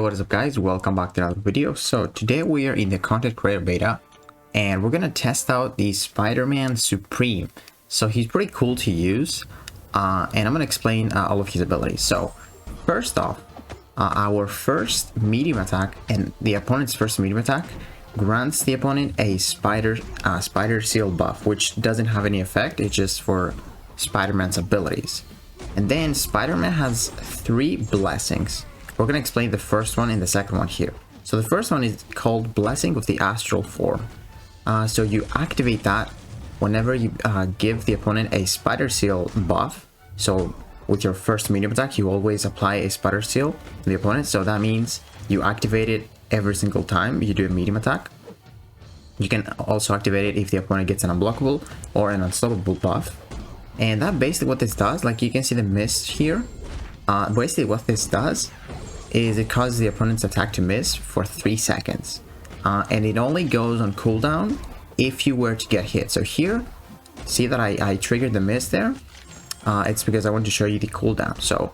what is up guys, welcome back to another video. So today we are in the content creator beta and we're gonna test out the Spider-Man Supreme. So he's pretty cool to use and I'm gonna explain all of his abilities. So first off, our first medium attack and the opponent's first medium attack grants the opponent a spider seal buff, which doesn't have any effect. It's just for Spider-Man's abilities. And then Spider-Man has 3 blessings. We're going to explain the first one and the second one here. So the first one is called Blessing of the Astral form. So you activate that whenever you give the opponent a spider seal buff. So with your first medium attack, you always apply a spider seal to the opponent. So that means you activate it every single time you do a medium attack. You can also activate it if the opponent gets an unblockable or an unstoppable buff. And that basically what this does, like you can see the mist here. Basically what this does is it causes the opponent's attack to miss for 3 seconds. And it only goes on cooldown if you were to get hit. So here, see that I triggered the miss there? It's because I want to show you the cooldown. So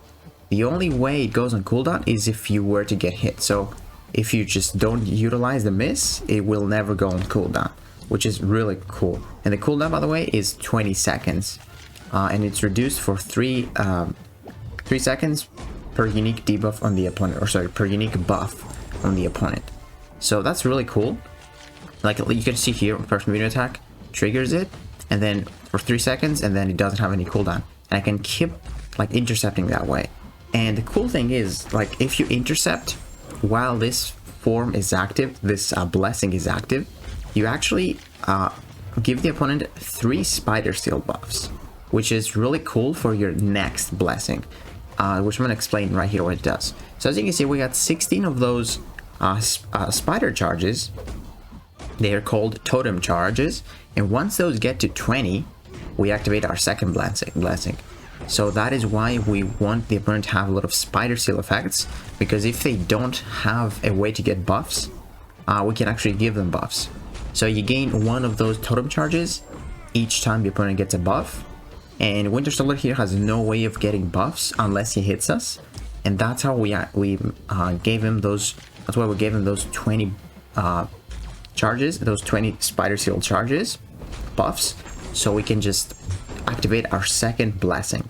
the only way it goes on cooldown is if you were to get hit. So if you just don't utilize the miss, it will never go on cooldown, which is really cool. And the cooldown, by the way, is 20 seconds. And it's reduced for 3 seconds per unique debuff on the opponent, or sorry, per unique buff on the opponent. So that's really cool. Like you can see here, first medium attack triggers it, and then for 3 seconds, and then it doesn't have any cooldown. And I can keep like intercepting that way. And the cool thing is, like if you intercept while this form is active, this blessing is active, you actually give the opponent 3 spider seal buffs, which is really cool for your next blessing, which I'm going to explain right here what it does. So as you can see, we got 16 of those spider charges. They are called totem charges, and once those get to 20, we activate our second blessing. So that is why we want the opponent to have a lot of spider seal effects, because if they don't have a way to get buffs, we can actually give them buffs. So you gain 1 of those totem charges each time the opponent gets a buff. And Winter Soldier here has no way of getting buffs unless he hits us, and that's how we gave him those. That's why we gave him those 20 charges, those 20 spider seal charges, buffs, so we can just activate our second blessing.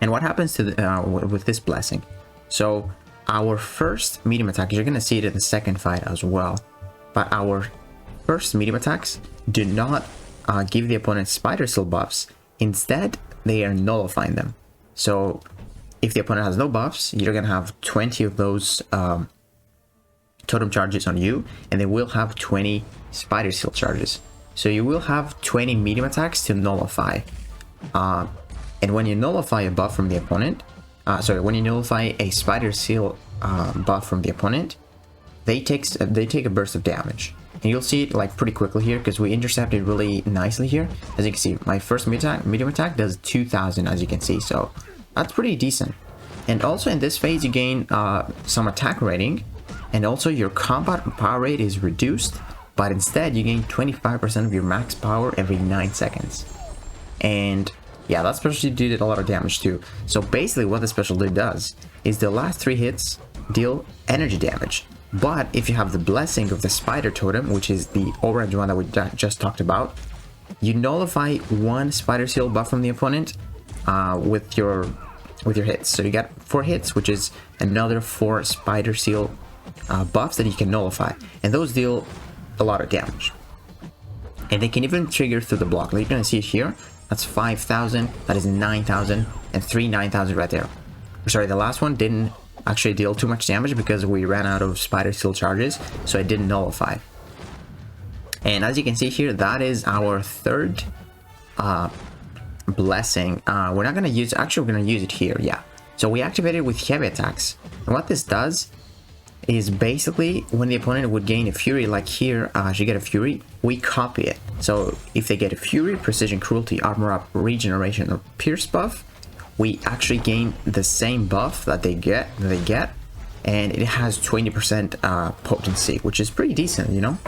And what happens to the, with this blessing? So our first medium attack, you're gonna see it in the second fight as well, but our first medium attacks do not give the opponent spider seal buffs. Instead, they are nullifying them. So if the opponent has no buffs, you're gonna have 20 of those totem charges on you, and they will have 20 spider seal charges. So you will have 20 medium attacks to nullify. And when you nullify a buff from the opponent, when you nullify a spider seal buff from the opponent, they take a burst of damage. And you'll see it like pretty quickly here because we intercepted really nicely here. As you can see, my first medium attack does 2000, as you can see, so that's pretty decent. And also in this phase, you gain some attack rating, and also your combat power rate is reduced, but instead you gain 25% of your max power every 9 seconds. And yeah, that special did a lot of damage too. So basically what the special does is the last 3 hits deal energy damage. But if you have the blessing of the spider totem, which is the orange one that we just talked about, you nullify 1 spider seal buff from the opponent with your hits. So you get 4 hits, which is another 4 spider seal buffs that you can nullify, and those deal a lot of damage. And they can even trigger through the block. Like you're gonna see it here. That's 5,000. That is 9,000, and 9,000 right there. Sorry, the last one didn't actually deal too much damage because we ran out of spider seal charges, so it didn't nullify. And as you can see here, that is our third blessing. We're not gonna use, actually we're gonna use it here, yeah. So we activate it with heavy attacks, and what this does is basically when the opponent would gain a fury, like here, you get a fury, we copy it. So if they get a fury, precision, cruelty, armor up, regeneration, or pierce buff, we actually gain the same buff that they get, and it has 20% potency, which is pretty decent, you know.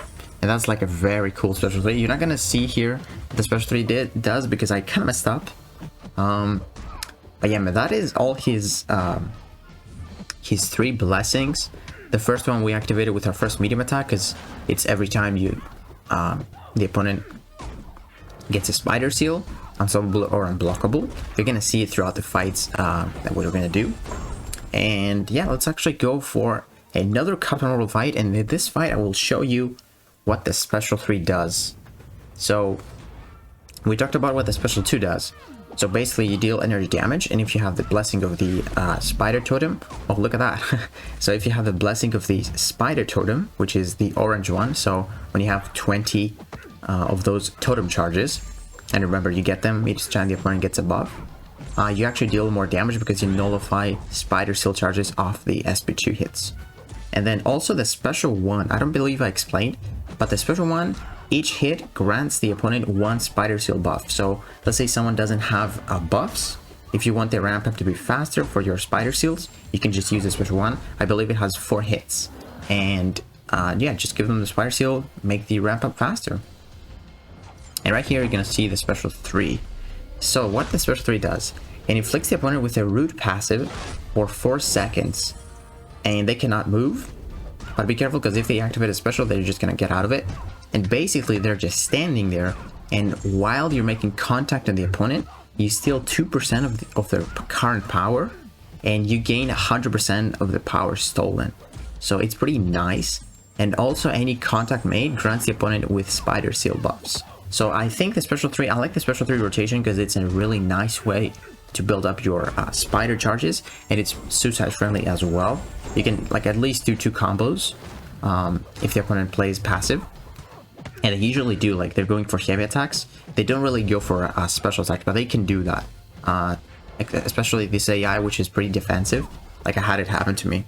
And that's like a very cool special 3. You're not gonna see here the special 3 does because I kind of messed up. But yeah, man, that is all his his 3 blessings. The first one we activated with our first medium attack because it's every time you the opponent gets a spider seal, unstoppable or unblockable. You're gonna see it throughout the fights that we're gonna do. And yeah, let's actually go for another Captain Marvel fight, and in this fight I will show you what the special 3 does. So we talked about what the special 2 does. So basically you deal energy damage, and if you have the blessing of the spider totem, oh look at that. So if you have the blessing of the spider totem, which is the orange one, so when you have 20 of those totem charges, and remember you get them each time the opponent gets a buff, you actually deal more damage because you nullify spider seal charges off the SP2 hits. And then also the special 1, I don't believe I explained, but the special 1, each hit grants the opponent 1 spider seal buff. So let's say someone doesn't have buffs. If you want their ramp up to be faster for your spider seals, you can just use the special 1. I believe it has 4 hits. And yeah, just give them the spider seal, make the ramp up faster. And right here you're gonna see the special 3. So what the special 3 does, it inflicts the opponent with a root passive for 4 seconds. And they cannot move. But be careful, because if they activate a special, they're just gonna get out of it. And basically they're just standing there, and while you're making contact on the opponent, you steal 2% of their current power, and you gain 100% of the power stolen. So it's pretty nice. And also any contact made grants the opponent with spider seal buffs. So I think the special 3, I like the special 3 rotation because it's a really nice way to build up your spider charges, and it's suicide friendly as well. You can like at least do 2 combos if the opponent plays passive. And they usually do, like they're going for heavy attacks. They don't really go for special attacks, but they can do that. Especially this AI, which is pretty defensive. Like I had it happen to me.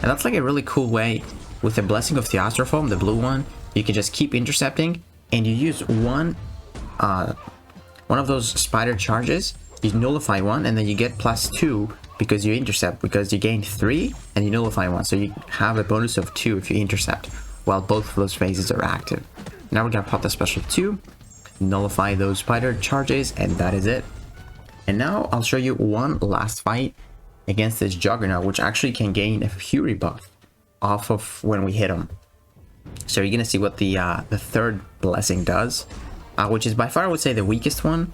And that's like a really cool way. With the blessing of the astral form, the blue one, you can just keep intercepting, and you use one of those spider charges. You nullify 1, and then you get +2 because you intercept, because you gain 3 and you nullify 1. So you have a bonus of 2 if you intercept, while both of those phases are active. Now we're gonna pop the special 2, nullify those spider charges, and that is it. And now I'll show you one last fight against this Juggernaut, which actually can gain a Fury buff off of when we hit him. So you're gonna see what the 3rd blessing does, which is by far I would say the weakest one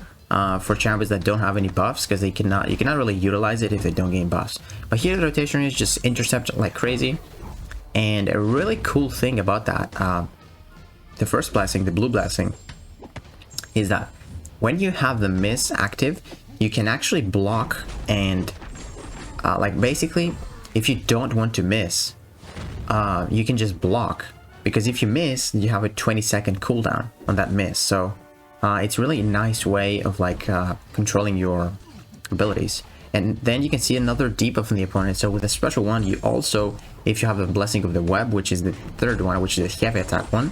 for champions that don't have any buffs, because you cannot really utilize it if they don't gain buffs. But here the rotation is just intercept like crazy. And a really cool thing about that, the first blessing, the blue blessing, is that when you have the miss active, you can actually block, and like basically if you don't want to miss, you can just block, because if you miss, you have a 20-second cooldown on that miss. So it's really a nice way of like controlling your abilities. And then you can see another debuff from the opponent. So with a special 1, you also, if you have a blessing of the web, which is the 3rd one, which is a heavy attack one,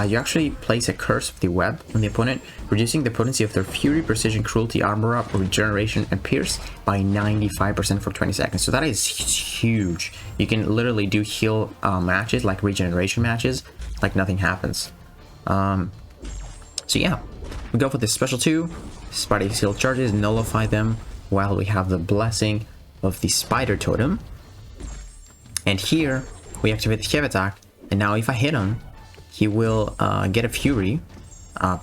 you actually place a curse of the web on the opponent, reducing the potency of their fury, precision, cruelty, armor up, regeneration, and pierce by 95% for 20 seconds. So that is huge. You can literally do heal matches, like regeneration matches, like nothing happens. So yeah, we go for the special 2, spider seal charges, nullify them, while we have the blessing of the spider totem. And here we activate the heavy attack, and now if I hit him, he will get a fury,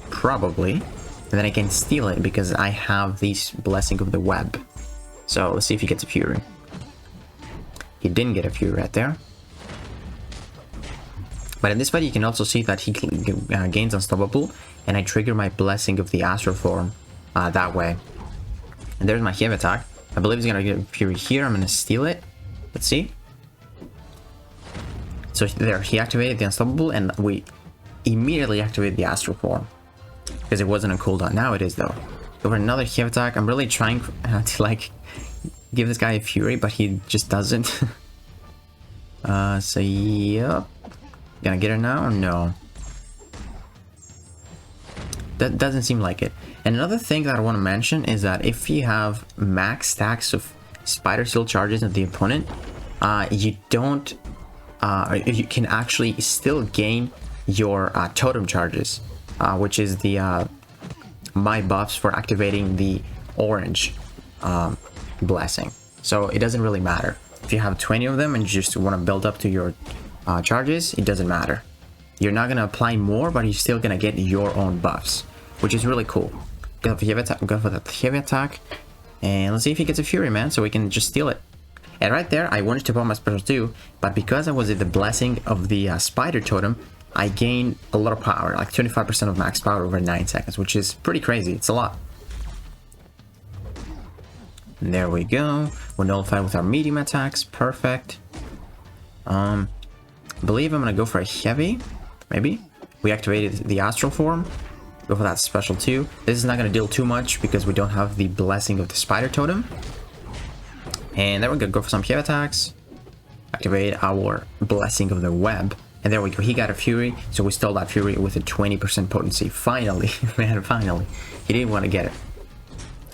probably, and then I can steal it because I have this blessing of the web. So let's see if he gets a fury. He didn't get a fury right there. But in this fight you can also see that he gains unstoppable, and I trigger my blessing of the astral form that way. And there's my heavy attack. I believe he's gonna get fury here. I'm gonna steal it. Let's see. So there, he activated the unstoppable, and we immediately activated the astral form because it wasn't on cooldown. Now it is though. Over another heavy attack. I'm really trying to like give this guy a fury, but he just doesn't. So yep. Gonna get it now? No. That doesn't seem like it. And another thing that I want to mention is that if you have max stacks of spider seal charges of the opponent, you don't, you can actually still gain your totem charges, which is the my buffs for activating the orange blessing. So it doesn't really matter. If you have 20 of them and you just want to build up to your charges, it doesn't matter. You're not going to apply more, but you're still going to get your own buffs, which is really cool. Go for the heavy attack, and let's see if he gets a Fury, man, so we can just steal it. And right there, I wanted to pop my special too, but because I was at the blessing of the Spider Totem, I gained a lot of power, like 25% of max power over 9 seconds, which is pretty crazy. It's a lot. And there we go. We're nullified with our medium attacks. Perfect. I believe I'm gonna go for a heavy. Maybe. We activated the astral form. Go for that special too. This is not gonna deal too much because we don't have the blessing of the Spider Totem. And then we're gonna go for some heavy attacks. Activate our blessing of the web. And there we go. He got a Fury, so we stole that Fury with a 20% potency. Finally, man, finally. He didn't want to get it.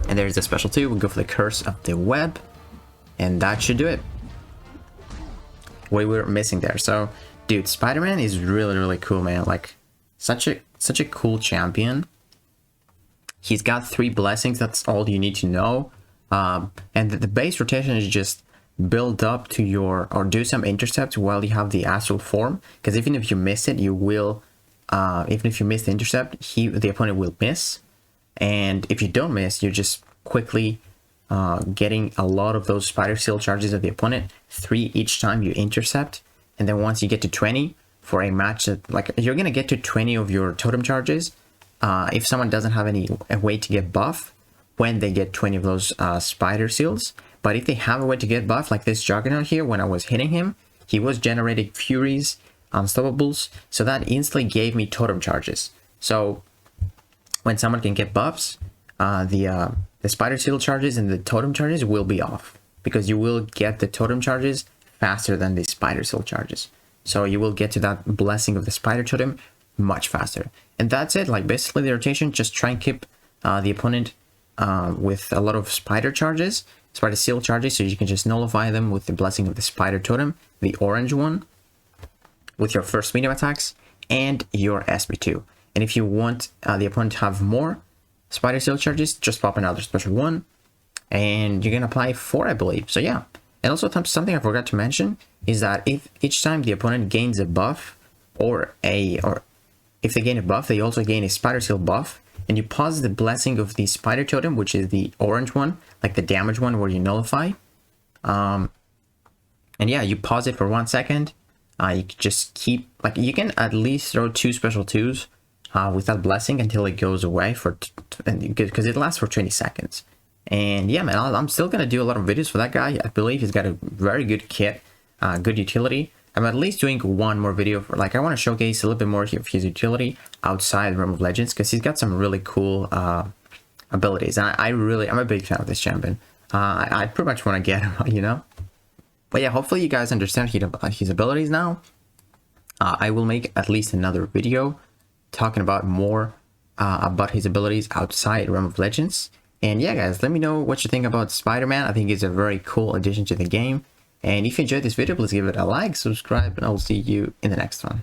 And there's the special too. We'll go for the curse of the web. And that should do it. What we were missing there. So, dude, Spider-Man is really, really cool, man. Like, such a cool champion. He's got 3 blessings. That's all you need to know. And the base rotation is just build up to your, or do some intercepts while you have the astral form, because even if you miss it, you will even if you miss the intercept, the opponent will miss. And if you don't miss, you're just quickly getting a lot of those spider seal charges of the opponent, 3 each time you intercept. And then once you get to 20 for a match that, like, you're gonna get to 20 of your totem charges if someone doesn't have a way to get buff when they get 20 of those spider seals. But if they have a way to get buff, like this Juggernaut here, when I was hitting him, he was generating Furies, Unstoppables, so that instantly gave me totem charges. So when someone can get buffs, the spider seal charges and the totem charges will be off, because you will get the totem charges faster than the spider seal charges. So you will get to that blessing of the spider totem much faster. And that's it. Like, basically the rotation, just try and keep the opponent with a lot of spider charges, spider seal charges, so you can just nullify them with the blessing of the spider totem, the orange one, with your first medium attacks, and your SP2. And if you want the opponent to have more spider seal charges, just pop another special one, and you can apply 4, I believe. So yeah. And also something I forgot to mention is that if each time the opponent gains a buff, or if they gain a buff, they also gain a spider seal buff, and you pause the blessing of the spider totem, which is the orange one, like the damage one where you nullify. And yeah, you pause it for 1 second. You can just keep, like, you can at least throw 2 special 2s with that blessing until it goes away, because it lasts for 20 seconds. And yeah, man, I'm still gonna do a lot of videos for that guy. I believe he's got a very good kit, good utility. I'm at least doing 1 more video for, like, I want to showcase a little bit more of his utility outside Realm of Legends, because he's got some really cool abilities. And I'm a big fan of this champion. I pretty much want to get him, you know. But yeah, hopefully you guys understand his abilities now. I will make at least another video talking about more about his abilities outside Realm of Legends. And yeah, guys, let me know what you think about Spider-Man. I think he's a very cool addition to the game. And if you enjoyed this video, please give it a like, subscribe, and I will see you in the next one.